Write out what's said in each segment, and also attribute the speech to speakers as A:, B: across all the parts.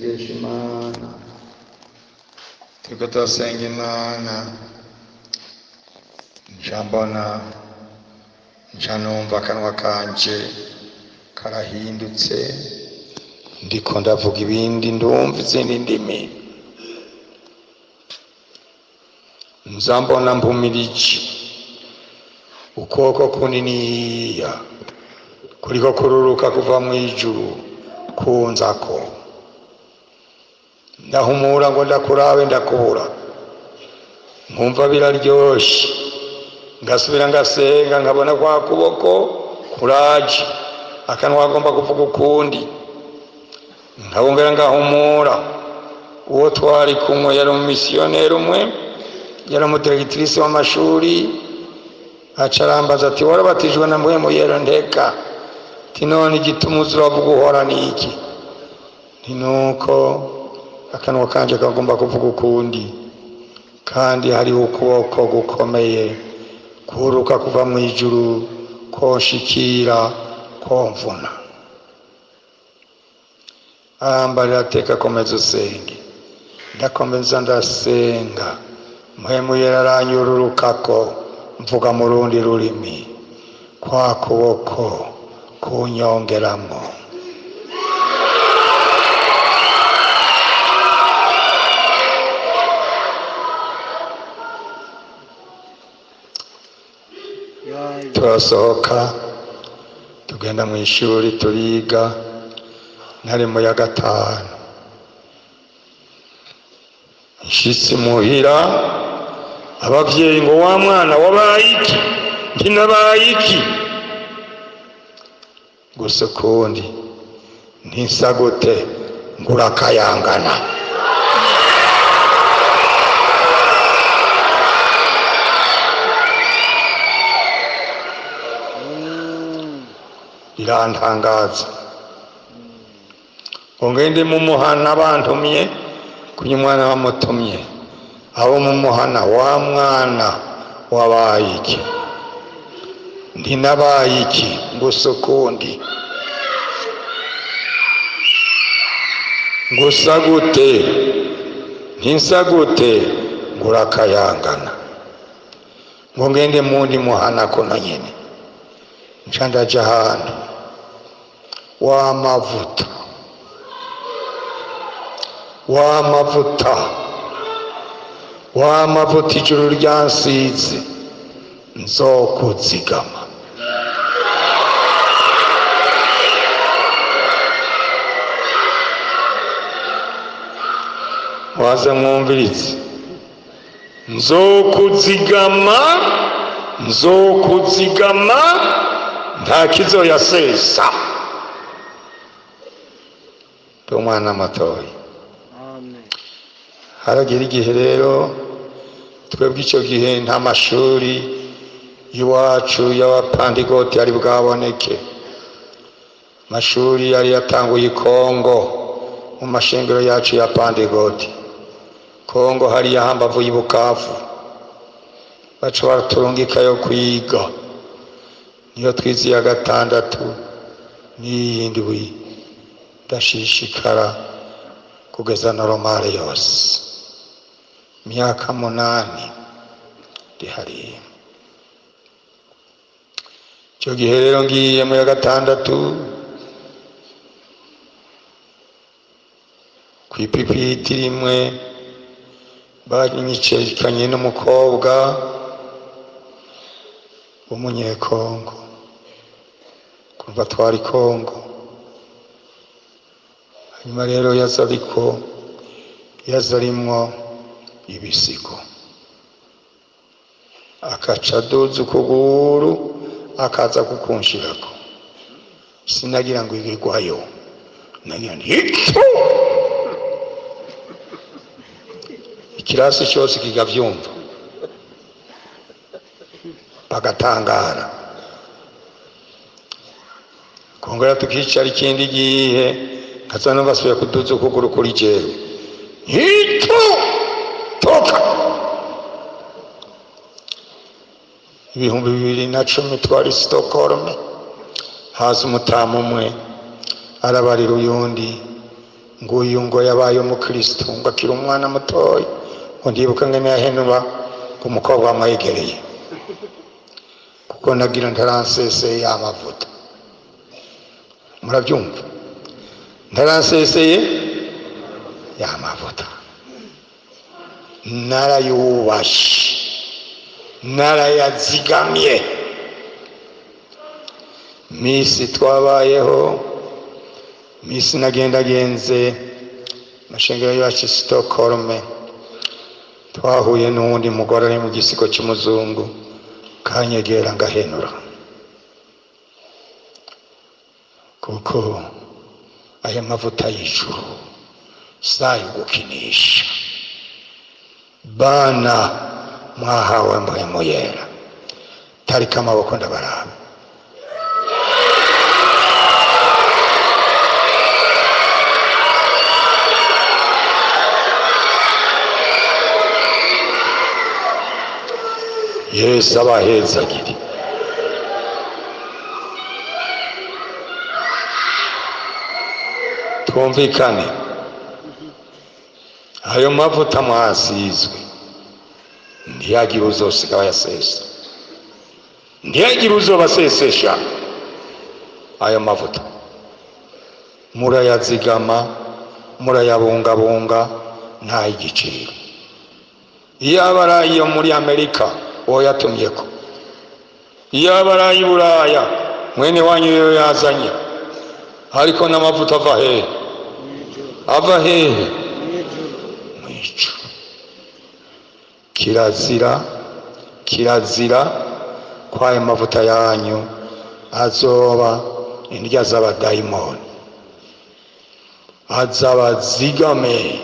A: Imana turiko turasenga Imana nca mbona nca numva akanwa kanje karahindutse ndiko ndavuga ibindi ndumva izindi ndimi nza mbona mpumirije ukuboko kuniniya kuriko kururuka kuva mw'ijuru kunzako ndahumura ngo ndakurabe ndakubura nkumva biraryoshe ngasubira ngasenga nkabona kwa kuboko kuraje akanwa agomba kuvuga ukundi nkabongera ngahumura uwo twari kumwe yari umumisiyoneri umwe yari umudiregitrise w'amashuri acarambaza ati warabatijwe na mpwemu yera ndeka ati none igituma uza uravuga uhora ni iki nti nuko akanwa kanje kagomba kuvuga ukundi kandi hariho ukuboko gukomeye kuruka kuva mw'ijuru konshikira komvuna arambarira ateka komeza usenge ndakomeza ndasenga mpwemu yera aranyururukako mvuga mu rundi rurimi kwa kuboko kunyongeramwo turasohoka tugenda mu ishuri turiga nari mu ya gatanu nshitse muhira abavyeyi ngo wa mwana wabaye iki ntinabaye iki gusa ukundi ntisa gute ngurakayangana birantangaza ngo ngende mu muhana bantumye kunya umwana bamutumye abo mu muhana wa mwana wabaye iki ntinabaye iki gusa ukundi gusa gute ntisa gute ngurakayangana ngo ngende mundi muhana kono nyene nca ndaja ahantu w'amavuta ijuru ryansize nzokuzigama waze mwumvirize nzokuzigama nta kizoyasesa umwana matoyi haragira igihe rero twebwe icyo gihe nta mashuri iwacu y'abapandigoti yari bwaboneke amashuri yari yatanguye i Kongo mu mashengero yacu ya pandigoti Kongo hariya hambavu y'i Bukavu baca baraturungikayo kwiga niyo twize iya gatandatu n'iyindwi ndashishikara kugeza normale yose myaka 8 ndi hariya icyo gihe rero ngiye mu ya gatandatu kw'ipipiti rimwe banyicekanye n'umukobwa w'umunyekongo kuva twari Kongo hanyuma rero yaza arimwo ibisigo akaca aduza ukuguru akaza kukunshirako sinagira ngo igigwayo nagira nti ikirasi cyose kigavyumva bagatangara kongera tukicara ikindi gihe kaza no basubiye kuduza ukuguru kuri jewe toka 2010 twari Stockholm haza umutamu umwe arabarira uyundi nguyu ngo yabaye umukristo ngo akiri umwana mutoya ngo ndibuka ngene yahenura ku mukobwa wamwegereye kuko nagira ntaranseseye amavuta. Murabyumva? Ntaranseseye y'amavuta, narayubashe, narayazigamye. Misi twabayeho, misi nagendagenze mashengero yacu Stockholm, twahuye n'uwundi mugore ari mu gisigo cy'umuzungu kanyegera ngahenura, kuko aya mavuta y'ijuru sayo gukinisha. Bana mwahawe mpwemu yera, tarika amaboko ndabaraba. Yesu abahezagire. Twumvikane, ayo mavuta mwasizwe ntiyagira uzosiga bayasesa, ntiyagira uzobasesesha. Ayo mavuta murayazigama, murayabungabunga nta igiciro. Iyo abarayi yo muri Amerika uwo yatumyeko, iyo abarayi Buraya mwene wanyu yo yazanye, ariko n'amavuta ava hehe? Ava hehe? Mwicu. Kirazira kwa ayo mavuta yanyu azoba indya z'abadayimoni, azabazigame.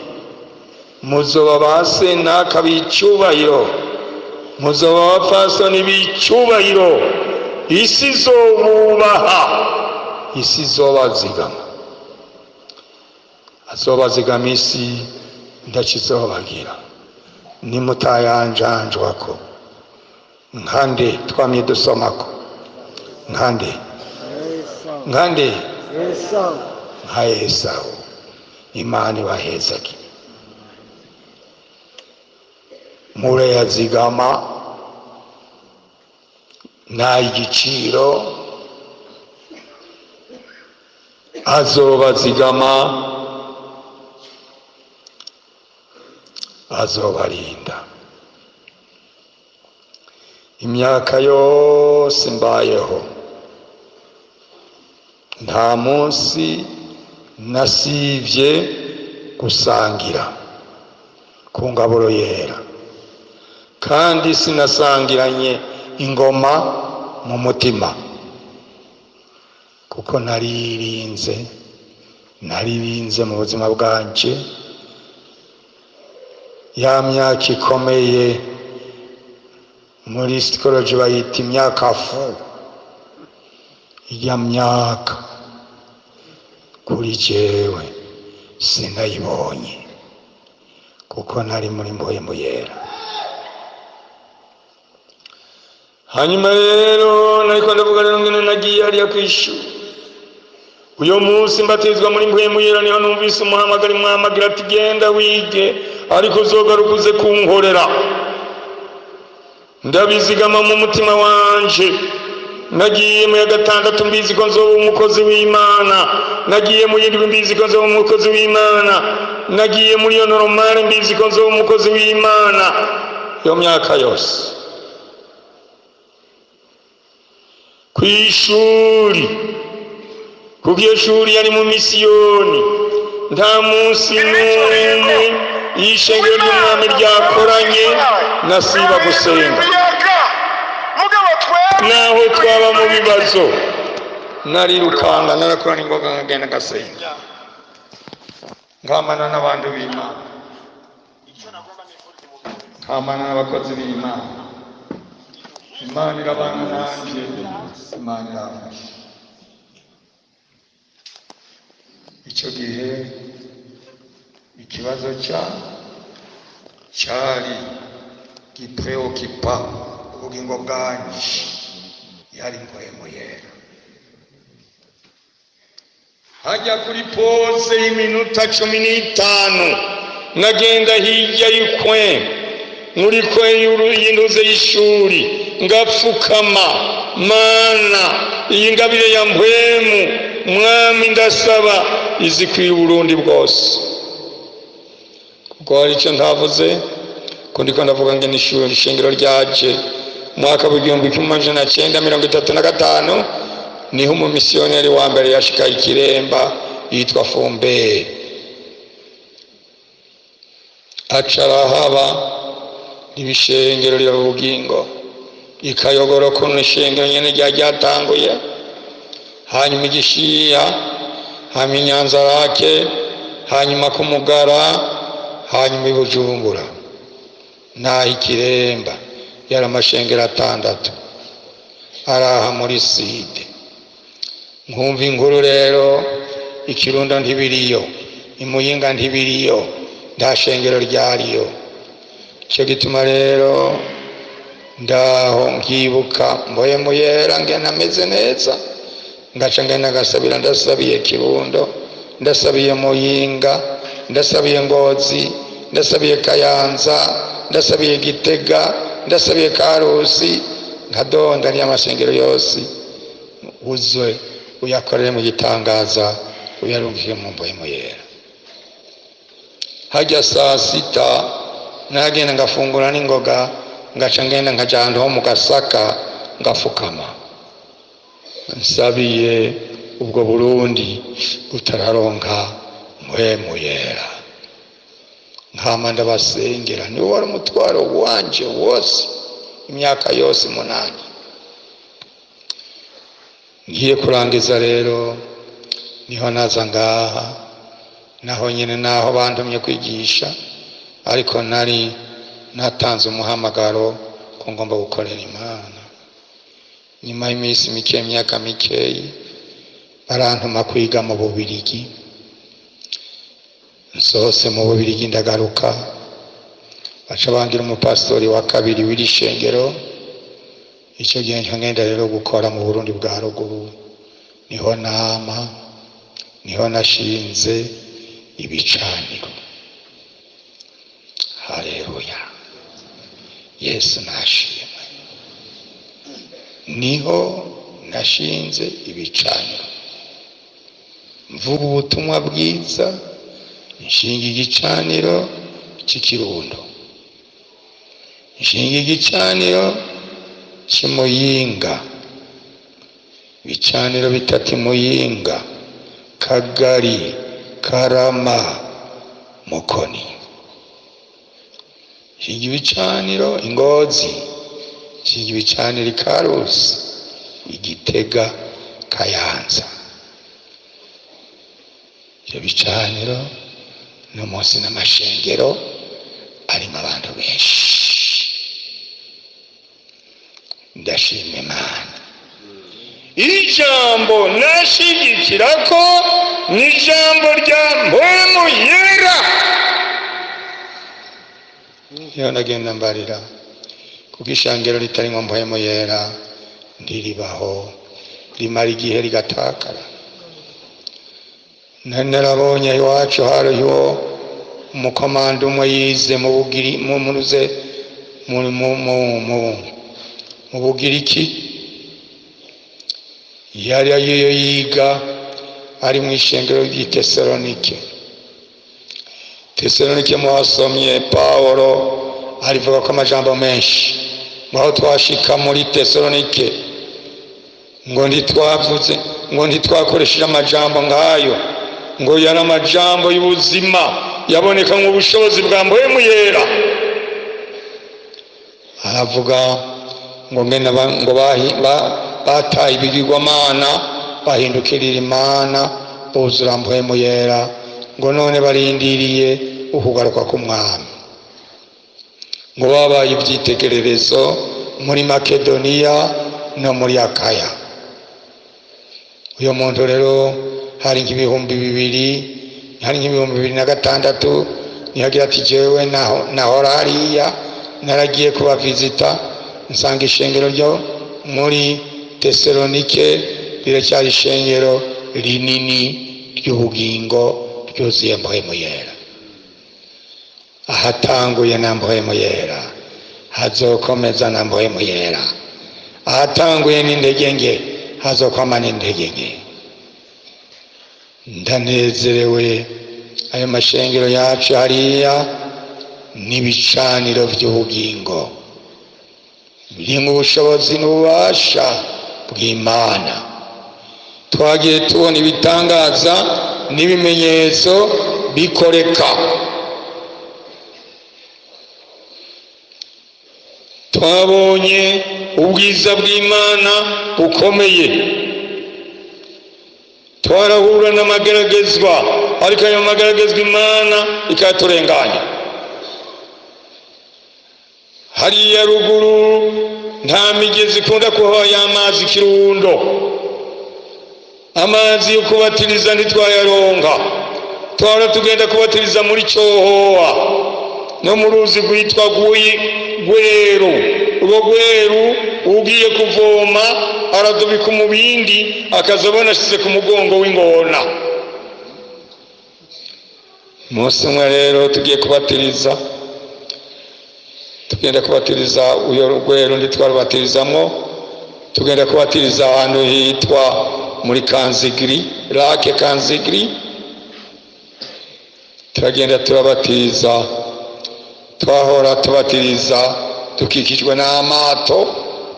A: Muzoba base naka b'icyubahiro, muzoba bapfasoni b'icyubahiro. Isi izobubaha, isi izobazigama, azobazigama isi ndakizobagira. Nimutayanjanjwako nkande twamye dusomako, nkande nka Esawu. Imana ibahezagire. Murayazigama nta igiciro, azobazigama, azobarinda. Imyaka yose mbayeho nta munsi nasivye gusangira ku ngaburo yera, kandi sinasangiranye ingoma mu mutima, kuko naririnze mu buzima bwanje ya myaka ikomeye. Muri psychology bayita imyaka fu. Iya myaka kuri jewe sinayibonye, kuko nari muri mpwemu yera. Hanyuma rero nariko ndavuga rero ngene nagiye hariya kw'ishuri. Uyo munsi mbatizwa muri mpwemu yera, niho numvise umuhamagari mwamagira ati genda wige, ariko uzogaruka uze kunkorera. Ndabizigama mu mutima wanje. Nagiye mu ya gatandatu mbizi ko nzoba umukozi w'Imana, nagiye mu yindwi mbizi ko nzoba umukozi w'Imana, nagiye muri yo normal mbizi ko nzoba umukozi w'Imana. Yo myaka yose kw'ishuri, kuko iyo shuri yari mu misiyoni, nta munsi n'umwe y'ishengero ry'umwami ryakoranye nasiba gusenga. Naho twaba mu bibazo narirukanga, narakora n'ingoga nkagenda gasenga, nkamana n'abandi b'Imana, nkamana n'abakozi b'Imana. Imana irabana nanjye, Imana irabasha. Icyo gihe ikibazo cyari gipreokipa ubugingo bwanjye, yari mpwemu yera. hajya kuri pose y'iminota 15 nagenda hirya y'ukwe muri kwe y'intuze y'ishuri ngapfukama, mana iyi ngabire ya mpwemu mwami ndasaba izikwiye Burundi bwose. Kuko hari icyo ntavuze ko ndiko ndavuga ngo n'ishuri ishingiro ryaje mwaka w'igihumbi 1935 niho umumisiyoneri wa mbere yashika Ikiremba yitwa Fumbe acara haba ibishengero rya Rugingo ikayogoro ko n'ishengero nyene ryatanguye, hanyuma Igishiya, hanyuma Inyanzarake, hanyuma Kumugara, hanyuma Bujumbura naho Ikiremba yari amashengero 6 araha muri Side. Nkumva inkuru rero Ikirundo ntibiriyo, Imuyinga ntibiriyo, nta shengero ryariyo. Cyo gituma rero ndaho nkibuka Mpwemu Yera ngena ameze neza, ngaca ngena gasabira, ndasabiye Kirundo, ndasabiye Muyinga, ndasabiye Ngozi, ndasabiye Kayanza, ndasabiye Gitega, ndasabiye Karusi, nkadonda n'amashengero yose uzwe uyakorere mu gitangaza uyarungike mu Mpwemu Yera. Hajya saa 6 nagenda ngafungura n'ingoga, ngaca ngenda nkajana ho mu Gasaka ngafukama nsabiye ubwo Burundi utararonka Mpwemu Yera. Nkama ndabasengera, ni wari umutwaro wanje wose imyaka yose 8. Ngiye kurangiza rero niho naza ngaha, naho nyine naho bantumye kwigisha, ariko nari natanze umuhamagaro ko ngomba gukorera Imana. Nyuma y'iminsi mike, imyaka mikeyi, barantuma kwiga mu Bubirigi. Nsose mu Bubirigi ndagaruka, baca bangira umupastori wa kabiri w'iri shengero. Icyo gihe ngenda rero gukora mu Burundi bwa ruguru, niho nama, niho nashinze ibicaniro. Haleluya, Yesu nashimwe. Niho nashinze ibicaniro, mvuga ubutumwa bwiza, nshinga igicaniro cy'Ikirundo, nshinga igicaniro cy'Imuyinga, ibicaniro 3 Muyinga, Kagari, Karama, Mukoni. Nshinga ibicaniro Ingozi, nshinga ibicaniro Karusi, Igitega, Kayanza. Ibyo bicaniro no munsi n'amashengero arimo abantu benshi. Ndashima Imana. Ijambo nashigikirako ni ijambo rya Mpwemu Yera. Iyo nagenda mbarira kuko ishangiro ritarimo Mpwemu Yera ndiribaho, rimara igihe rigatakara. Narabonye iwacu hariho umukomando umwe yize mu Bugiri, mu Bugiriki. Yari yiga ari mu ishengero ry'i Tesalonike. Tesalonike mwasomye Pawulo arivuga ko amajambo menshi. Mwaho twashika muri Tesalonike ngo ntitwavuze, ngo ntitwakoresheje amajambo ngayo, ngo yari amajambo y'ubuzima yaboneka mu bushobozi bwa Mpwemu Yera. Aravuga ngo ngena ngo bataye ibigirwamana bahindukirira Imana buzura Mpwemu Yera, ngo none barindiriye ukugaruka k'Umwami, ngo babaye ibyitegererezo muri Makedoniya no muri Akaya. Uyo muntu rero hari nk'ibihumbi 2000, hari nk'ibihumbi 2006 nihagira ati jewe naho hariya naragiye kubavizita, nsanga ishengero ryo muri Tesalonike riracyari ishengero rinini ry'ubugingo ryuzuye mpwemu yera. Ahatanguye na mpwemu yera hazokomeza na mpwemu yera. Ahatanguye n'intege nke hazokwama n'intege nke. Ndanezerewe ayo mashengero yacu hariya n'ibicaniro by'ubugingo birimwo ubushobozi n'ububasha bw'Imana. Twagiye tubona ibitangaza n'ibimenyetso bikoreka. Twabonye ubwiza bw'Imana bukomeye. Twarahura n'amageragezwa, ariko ayo mageragezwa Imana ikaturenganya. Hariya ruguru nta migezi ikunda kuhaba y'amazi Kirundo. Amazi yo kubatiriza ntitwayaronka. Twara tugenda kubatiriza muri Cyohoha no mu ruzi rwitwa Gweru. Urwo Gweru ugiye kuvoma aradubika umubindi akazabona ashize ku mugongo w'ingona. Umunsi umwe rero tugiye kubatiriza, tugenda kubatiriza uyo Gweru ntitwarubatirizamwo, tugenda kubatiriza ahantu hitwa muri Kanzigiri, Lake Kanzigiri. Turagenda turabatiza, twahora tubatiriza dukikijwe n'amato,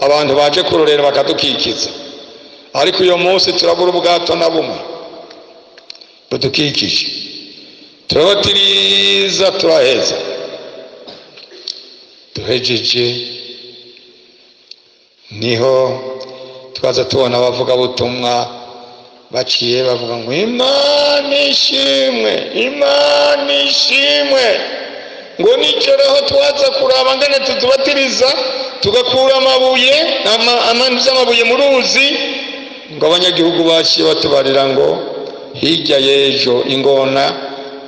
A: abantu baje kurorera bakadukikiza. Ariko uyo munsi turabura ubwato na bumwe budukikije. Turabatiriza turaheza. Duhejeje niho twaza tubona abavuga butumwa baciye bavuga ngo Imana ishimwe, Imana ishimwe. Ngo nicoraho twaza kuraba ngene tutubatiriza tugakura amabuye amabuye mu ruzi, ngo abanyagihugu baciye batubarira ngo hirya y'ejo ingona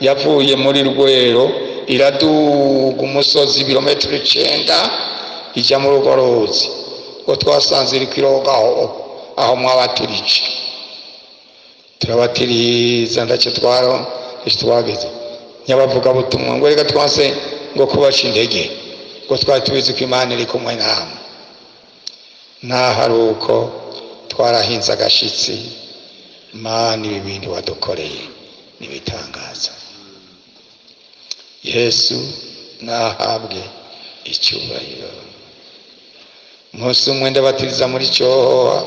A: yavuye muri Rwero iraduga umusozi ibirometero 9 ijya mu rugo ruzi. Ngo twasanze iri kwirogaho aho mwabatirije. Turabatiriza ndacyo twageze nyabavuga butumwa ngo reka twanse ngo kubaca intege, ngo twari tubizi ko Imana iri kumwe namwe. Naharuko twarahinze agashitsi. Imana ibi bindi wadukoreye nibitangaza. Yesu nahabwe icyubahiro. Umunsi umwe ndabatiriza muri Cyohoha,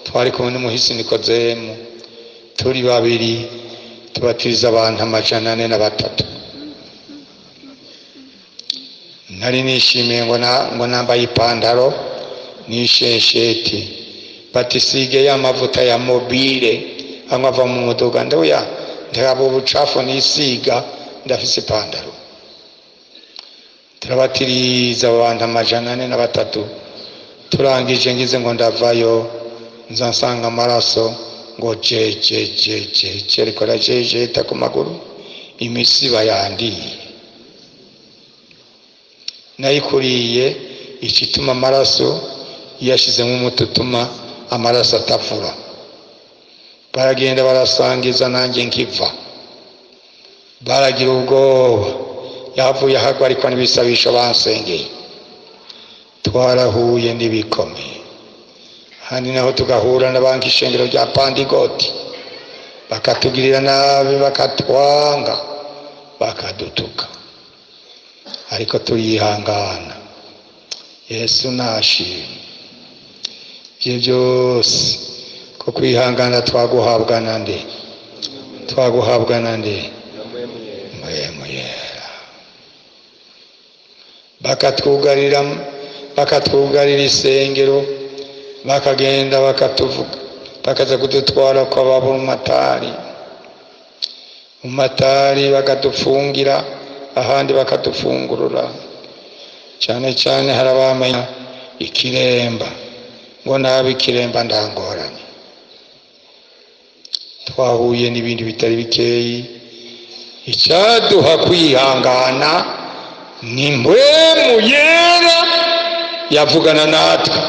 A: twari kumwe n'umuhisi Nikodemu, turi babiri tubatiriza abantu 403. Nari nishimiye ngo nambaye ipantaro n'ishesheti, batisige y'amavuta ya mobile amwe ava mu muduga. Ndoya ndaba ubucafu nisiga ndafise ipantaro. Turabatiriza abantu 403. Turangije ngize ngo ndavayo nzansanga amaraso ngo je rikora je ta ku maguru, imisiba yandiye. Nayikuriye ikituma amaraso yashizemo umututuma amaraso atafura. Baragenda barasangiza nanjye nkiva. Baragira ubwoba, yavuye ahagwarikwa n'ibisabisho bansengeye. Twarahuye n'ibikomeye. Handi naho tugahura n'abanki ishengero rya Pandigoti, bakatugirira nabi, bakatwanga, bakadutuka, ariko turihangana. Yesu nashimwe. Ibyo byose ko kwihangana twaguhabwa nande, mpwemu yera. Bakatwugarira isengero, bakagenda bakatuvuga, bakaza kudutwara kwa babumatari. Umatari bakadufungira, ahandi bakadufungurura. Cyane cyane harabamenya ikiremba, ngo nabe ikiremba ndangoranye. Twahuye n'ibindi bitari bikeyi. Icyaduha kwihangana ni mpwemu yera yavugana natwe.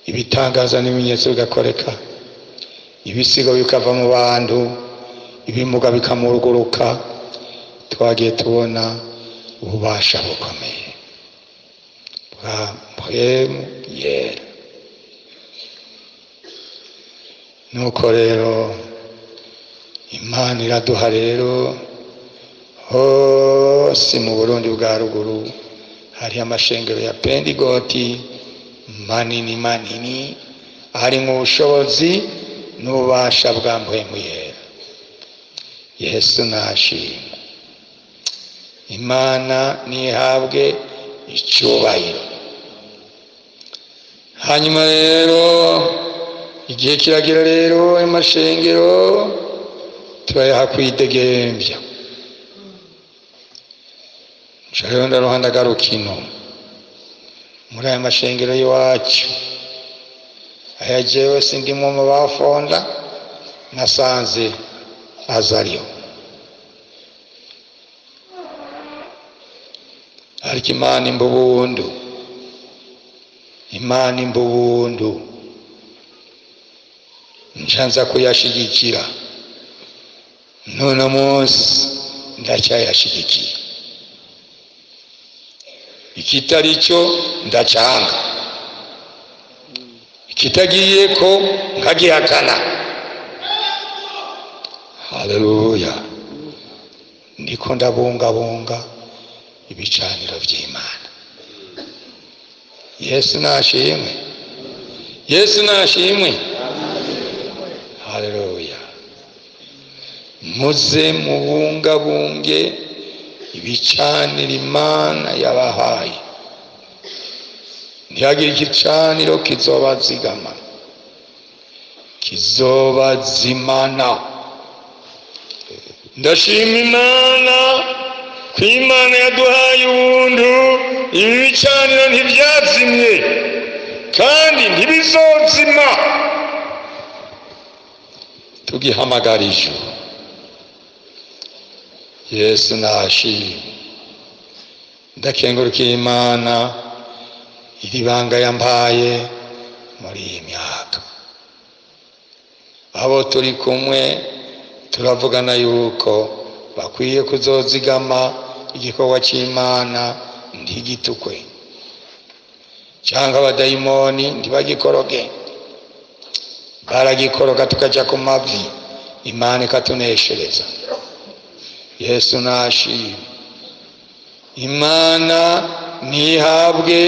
A: Ibitangaza n'ibimenyetso bigakoreka. ibisigo bikava mu bantu, ibimuga bikamuruguruka. Twagiye tubona ububasha bukomeye bwa mpwemu yera. Nuko rero Imana iraduha rero hose mu Burundi bwa ruguru hari amashengero ya Pendigoti manini manini, harimo ubushobozi n'ububasha bwa mpwemu yera. Yesu nashimwe. Imana nihabwe icyubahiro. Hanyuma rero igihe kiragira rero amashengero turayaha kwidegembya. Rero ndaruhanda garukino muri aya mashengero y'iwacu, aya jewe sindimo mu bafonda, nasanze azariyo. Ariko Imana imbubundu, Imana imbubundu nshanza kuyashigikira. None munsi ndacyayashigikiye. Ikitari cyo ndacanga, ikitagiye ko nkagihakana. Haleluya. Ndiko ndabungabunga ibicaniro by'Imana. Yesu nashimwe. Yesu nashimwe. Haleluya. Muze mubungabunge ibicaniro Imana yabahaye. Ntihagire igicaniro kizobazigama, kizobazimana. Ndashima Imana ko Imana yaduhaye ubuntu. Ibi bicaniro ntibyazimye kandi ntibizozima. Tugihamagarije. Yesu nashimwe. Ndakengurukiye Imana iri banga yampaye muri iyi myaka. Abo turi kumwe turavugana yuko bakwiye kuzozigama igikorwa cy'Imana ntigitukwe, cyangwa abadayimoni ntibagikoroge. Baragikoroga tukajya ku mavi, Imana ikatuneshereza. Yesu nashimwe. Imana nihabwe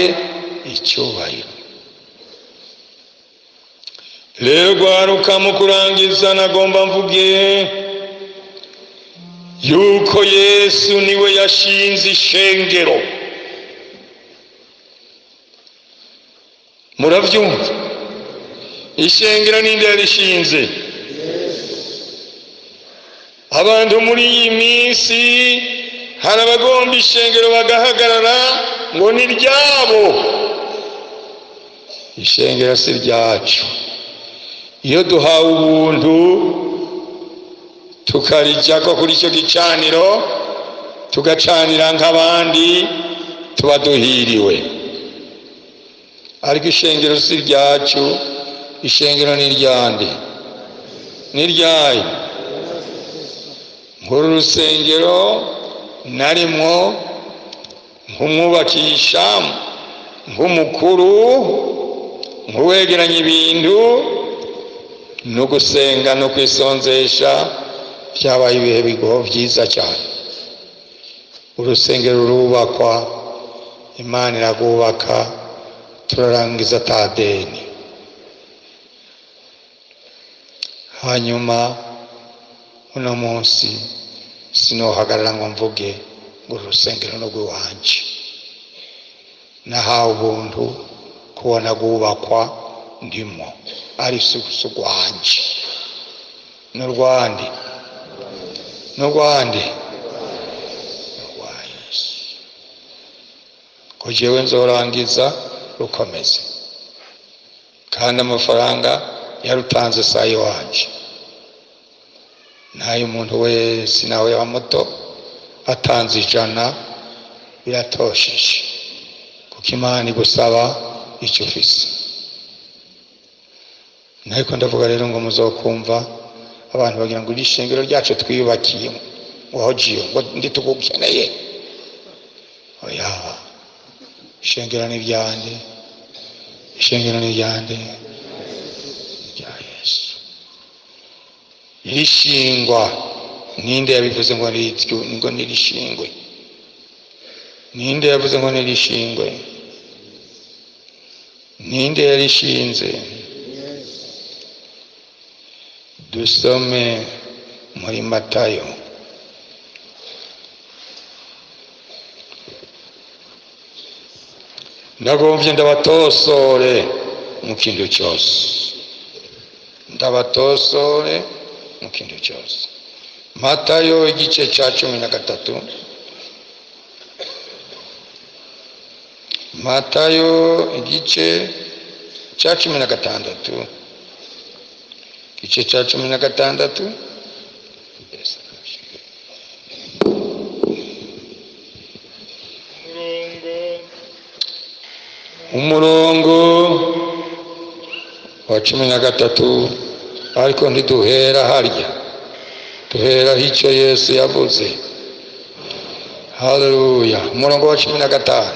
A: icyubahiro. Rero gwaruka mu kurangiza nagomba mvuge yuko Yesu niwe yashinze ishengero. Murabyumva? Ishengero ninde yarishinze? Abantu muri iyi minsi hari abagomba ishengero bagahagarara ngo ni ryabo. Ishengero si ryacu. Iyo duhawe ubuntu tukarijyako kuri icyo gicaniro tugacanira nk'abandi, tuba duhiriwe. Ariko ishengero si ryacu. Ishengero ni ryande? Ni ryayo. Nk'uru rusengero narimwo nk'umwubakisha, nk'umukuru, nk'uwegeranya ibintu no gusenga no kwisonzesha. Byabaye ibihe bigoye byiza cyane. Urusengero rurubakwa, Imana iragubaka, turarangiza tadeni. Hanyuma uno munsi sinohagarara ngo mvuge ngo urusengero no rw'iwanje. Nahawe ubuntu kubona gubakwa ndimo, ari sugusu rwanje n'urwandi n'urwandi rwa Yesu. Ko jewe nzorangiza rukomeze, kandi amafaranga yarutanze sayi wanje. Nayo umuntu wese nawe wa muto atanze 100 biratosheje, kuko Imana igusaba icyo ufise. ariko ndavuga rero ngo muzokumva abantu bagira ngo ishengero ryacu twiyubakiye ngo hojiyo ngo nditugukeneye. Oya, ishengero ni ryande, ishengero ni ryande rya Yesu. Irishingwa ninde yabivuze ngo nirishingwe? Ninde yavuze ngo nirishingwe? Ninde yarishinze? Dusome muri Matayo ndagomvye ndabatosore mu kintu cyose, ndabatosore mu kintu cyose. Matayo igice cya 13, Matayo igice cya 16, igice cya 16. Umurongo wa 13, ariko ntiduhera harya, duhera icyo Yesu yavuze. Haleluya. Umurongo wa 15,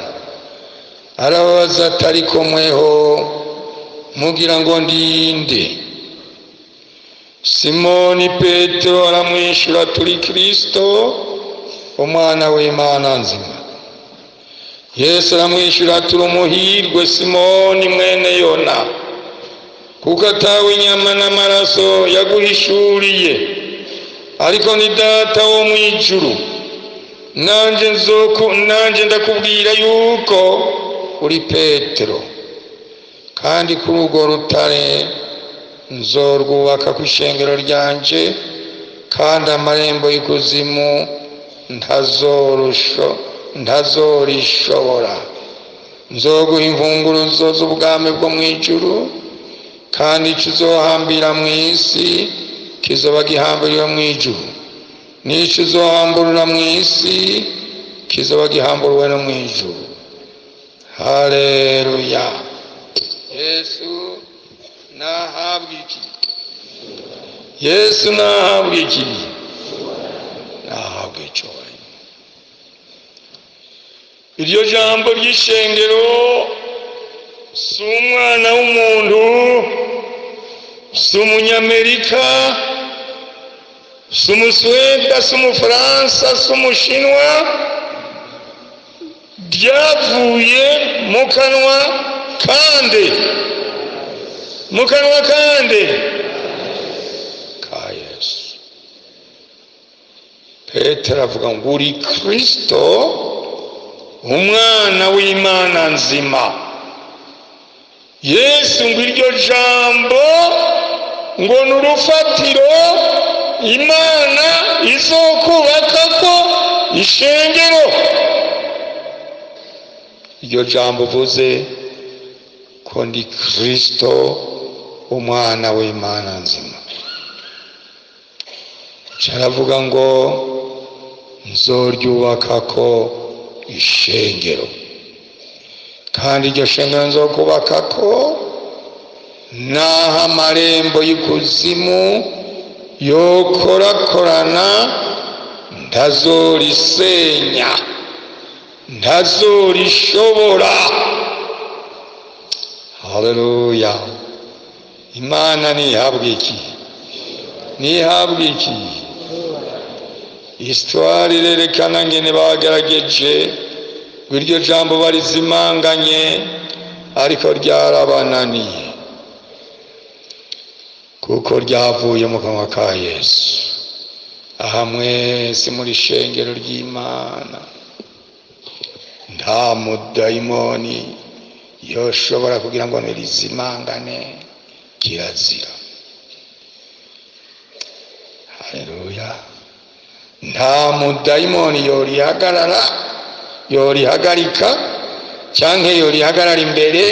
A: arababaza ati ariko mweho mugira ngo ndinde? Simoni Petero aramwishyura, turi Kristo, umwana w'Imana nzima. Yesu aramwishyura, turi umuhirwe Simoni mwene Yona, kuko atawe inyama n'amaraso yaguhishuriye, ariko ni Data wo mu ijuru. Nanjye ndakubwira yuko uri Petero, kandi kuri urwo rutare nzorwubaka ku ishengero ryanje, kandi amarembo y'ikuzimu ntazorishobora. Nzoguha imfunguruzo z'ubwami bwo mu ijuru, kandi icyo uzohambira mu isi kizoba gihambiriwe mu ijuru, n'icyo uzohamburura mu isi kizoba gihamburiwe no mu ijuru. Haleluya. Yesu nahabwe iki? Yesu nahabwe iki? Nahabwe icyubahiro. Iryo jambo ry'ishengero si umwana w'umuntu, si umunyamerika, si umusweda, si umufaransa, si umushinwa, ryavuye mu kanwa kande, mu kanwa kande ka Yesu. Petero avuga ngo uri Kristo, umwana w'Imana nzima. Yesu ngo iryo jambo ngo ni urufatiro Imana izokubaka ko ishengero. Iryo jambo uvuze ko ndi Kristo, umwana w'Imana nzima, cyaravuga ngo nzoryubaka ko ishengero, kandi iryo shengero nzokubaka ko naho amarembo y'ikuzimu yokorakorana ntazorisenya, ntazorishobora. Haleluya. Imana nihabwe iki? Nihabwe iki? Histoire irerekana ngene bagerageje iryo jambo barizimanganye, ariko ryarabananiye, kuko ryavuye mu kanwa ka Yesu. Aha mwese muri shengero ry'Imana, nta mudayimoni yoshobora kugira ngo nirizimangane, kirazira. Haleluya. Nta mudayimoni yorihagarika cyangwa yorihagarara imbere,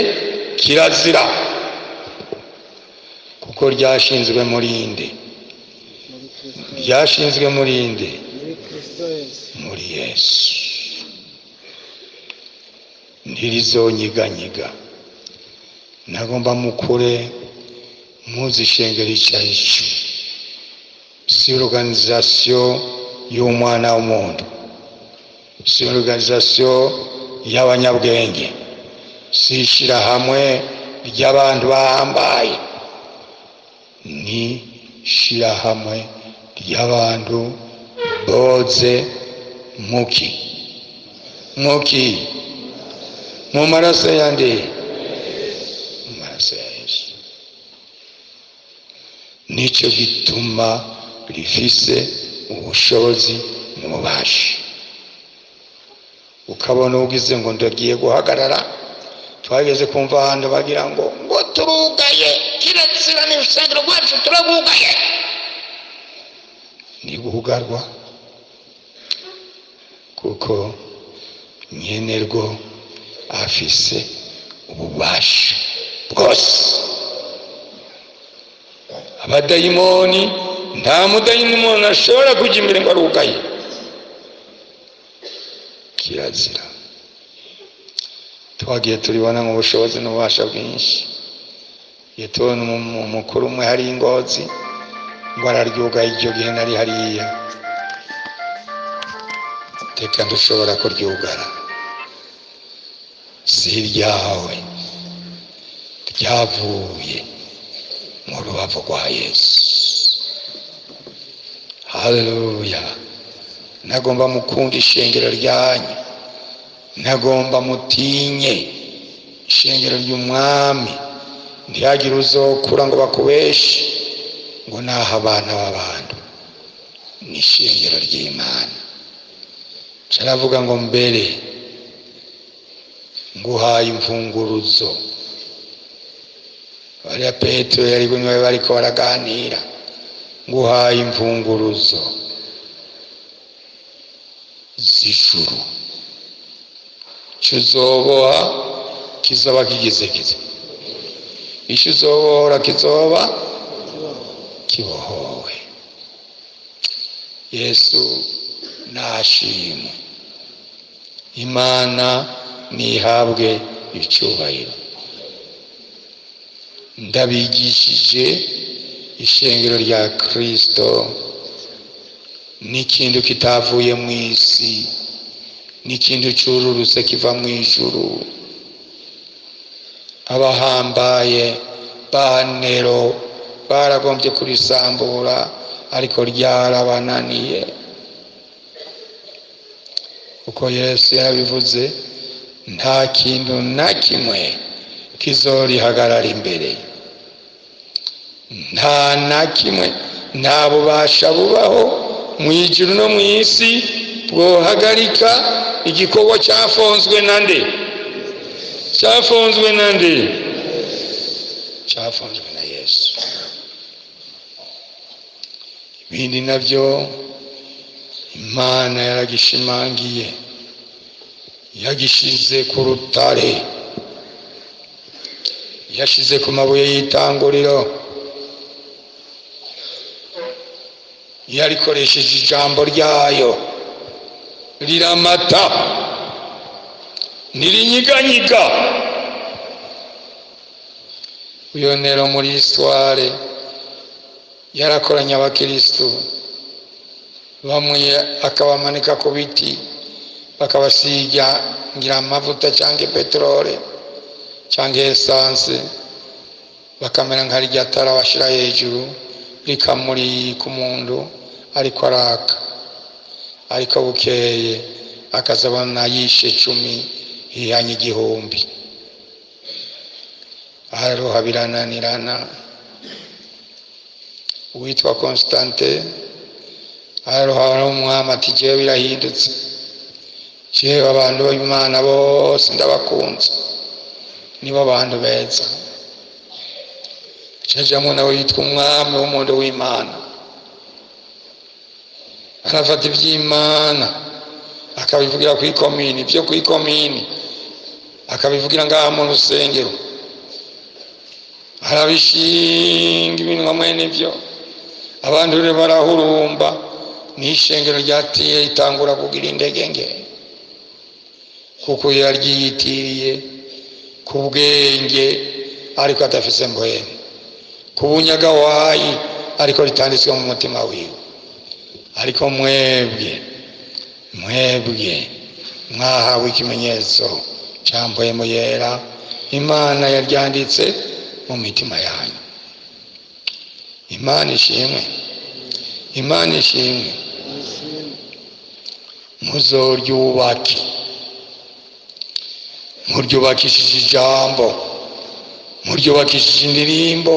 A: kirazira, kuko ryashinzwe muri nde? Ryashinzwe muri nde? Muri Yesu. Ntirizonyiganyiga. Nagomba mukure muzi ishengero icyo ari cyo, si organization y'umwana w'umuntu, si organization y'abanyabwenge, si ishyirahamwe ry'abantu bahambaye, ni ishyirahamwe ry'abantu boze muki mu maraso yande, mu maraso ya Yesu. Nicyo gituma rifise ubushobozi n'ububasha. Ukabona ugize ngo ndagiye guhagarara, twageze kumva ahantu bagira ngo turugaye, kiretsira n'urusengero rwacu turagugaye. Ni guhugarwa kuko nyenerwo afise ububasha bwose. Abadayimoni, nta mudayimoni ashobora kujya imbere ngo arugaye, kirazira. Twagiye turibona mu bushobozi n'ububasha bwinshi. Iyo tubona umukuru umwe hari Ingozi ngo araryugaye, iryo gihe nari hariya, teka ndushobora kuryugara. Si iryawe, ryavuye mu rubavu rwa Yesu. Haleluya. Nagomba mukunda ishengero ryanyu, nagomba mutinye ishengero ry'umwami. Ntihagire uzokura ngo bakubeshe ngo naho abana b'abantu. Ni ishengero ry'Imana. Caravuga ngo mbere nguhaye imfunguruzo. Bariya Petero yari bunywe bariko baraganira, nguhaye imfunguruzo z'ijuru. Cyuzoboha kizoba kigize icyo uzobohora kizoba kibohowe. Yesu nashimwe. Imana nihabwe icyubahiro. Ndabigishije ishengero rya Kristo n'ikintu kitavuye mu isi, n'ikintu cyururutse kiva mu ijuru. Abahambaye ba Nero baragombye kurisambura, ariko ryarabananiye. Uko Yesu yabivuze, nta kintu na kimwe kizorihagarara imbere. Nta na kimwe, nta bubasha bubaho mu ijuru no mu isi bwohagarika igikorwa cyafonzwe na nde? Cyafonzwe na nde? Cyafonzwe na Yesu. Ibindi nabyo Imana yaragishimangiye, yagishize ku rutare, yashize ku mabuye y'itanguriro, yarikoresheje ijambo ryayo, riramata ntirinyiganyiga. Uyo Nero muri histoire yarakoranya abakristo, bamwe akabamanika ku biti, bakabasiga ngira amavuta cyangwa peteroli cyangwa esanse, bakamera nka rya tara bashira hejuru rikamuri ku muntu ariko araka. Ariko bukeye akazabona yishe 10, hihanye 1000. Aroha birananirana. Uwitwa Constante aroha umwami ati jewe birahindutse, jewe abantu b'Imana bose ndabakunze, nibo abantu beza. Cajamo nawe yitwa umwami w'umuntu w'Imana, arafata iby'Imana akabivugira ku ikomini, byo ku ikomini akabivugira ngaha mu rusengero, arabishinga ibintu mwene byo. Abantu rero barahurumba, n'ishengero ryatiye itangura kugira indegenge, kuko yaryitiriye ku bwenge ariko atafise mbwene, ku bunyagawayi ariko ritanditswe mu mutima wiwe. Ariko mwebwe mwahawe ikimenyetso cya mpwemu yera, Imana yaryanditse mu mitima yanyu. Imana ishimwe, Imana ishimwe. Muzoryubake, muryubakishije ijambo, muryubakishije indirimbo,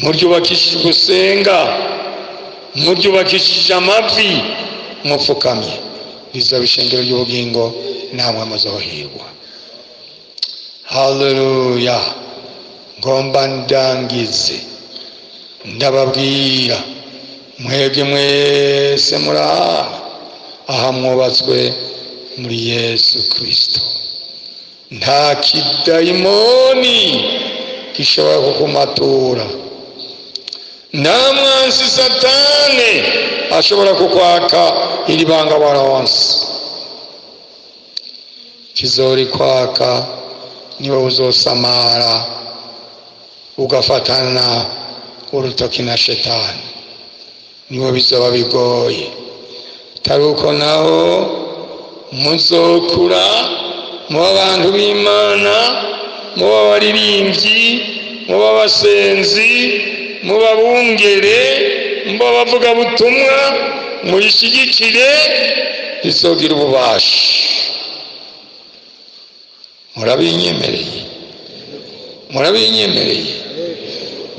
A: muryubakishije gusenga, muryubakishije amavi, mupfukamye. Rizaba ishengero ry'ubugingo, namwe muzohirwa. Haleluya. Ngomba ndangize ndababwira mwebwe mwese muri aha mwubatswe muri Yesu Kristo, nta kidayimoni gishobora kukumatura, nta mwansi Satani ashobora kukwaka iri banga waronse. Kizori kwaka niwe uzosamara ugafatana urutoki na Shetani, niwe bizoba bigoye. Taruko naho muzokura muba abantu b'Imana, muba abaririmbyi, muba abasenzi, muba abungere, muba abavuga butumwa, muyishyigikire, rizogira ububasha. Murabinyemereye, murabinyemereye,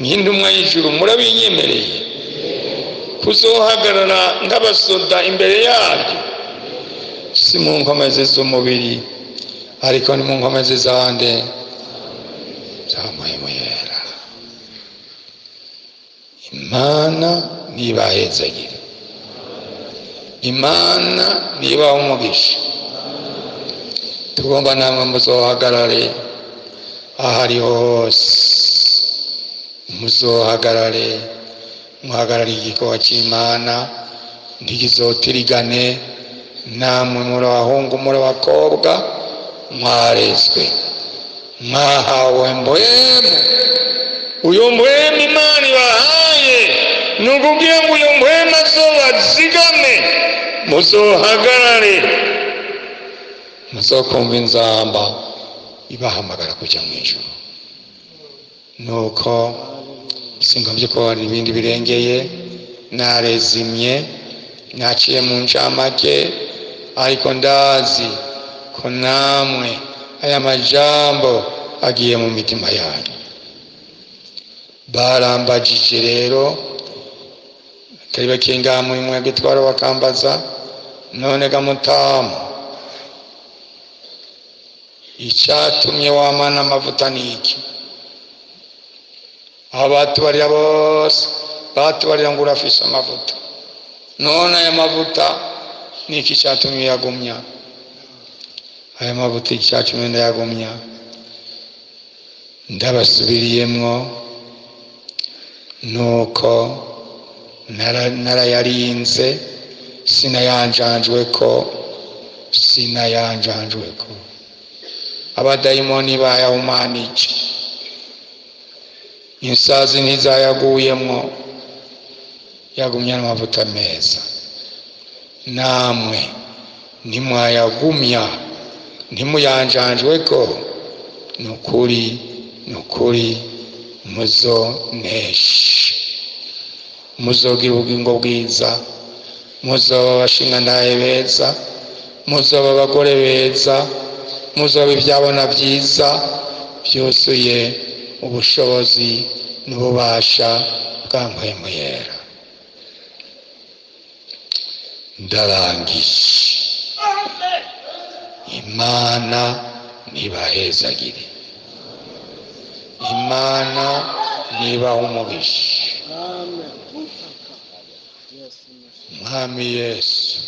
A: nk'intumwa y'ijuru murabinyemereye kuzohagarara nk'abasoda imbere yaryo, si mu nkomezi z'umubiri ariko ni mu nkomezi zande za mpwemu yera. Imana nibahezagire, Imana nibaha umugisha. Tugomba namwe muzohagarare ahari hose, muzohagarare, muhagarare igikorwa cy'Imana ntikizotirigane. Namwe muri abahungu muri abakobwa mwarezwe, mwahawe mpwemu. Uyu mpwemu Imana ibahaye ni ukubwira ngo uyu mpwemu azobazigame, muzohagarare, muzokumva inzamba ibahamagara kujya mu ijuru. Nuko singombye ko hari ibindi birengeye, narezimye, naciye mu ncamake, ariko ndazi ko namwe aya majambo agiye mu mitima yanyu. Barambajije rero, atari bakinga mu mwebwe twara bakambaza, none gamutamu icyatumye wamana amavuta niki? Aho batubarira bose batubarira ngo urafise amavuta, none aya mavuta niki cyatumye yagumya? Aya mavuta icyatumye ndayagumya, ndabasubiriyemwo, nuko narayarinze, sinayanjanjweko. Abadayimoni bayahumanije, insazi ntizayaguyemwo, yagumya n'amavuta meza. Namwe ntimwayagumya, ntimuyanjanjweko, nukuri muzoneshe, muzogira ubugingo bwiza, muzoba abashingantahe beza, muzoba abagore beza, muzoba ibyabona byiza byuzuye ubushobozi n'ububasha bwa mpwemu yera. Ndarangije. Imana nibahezagire, Imana nibaha umugisha. Mwami Yesu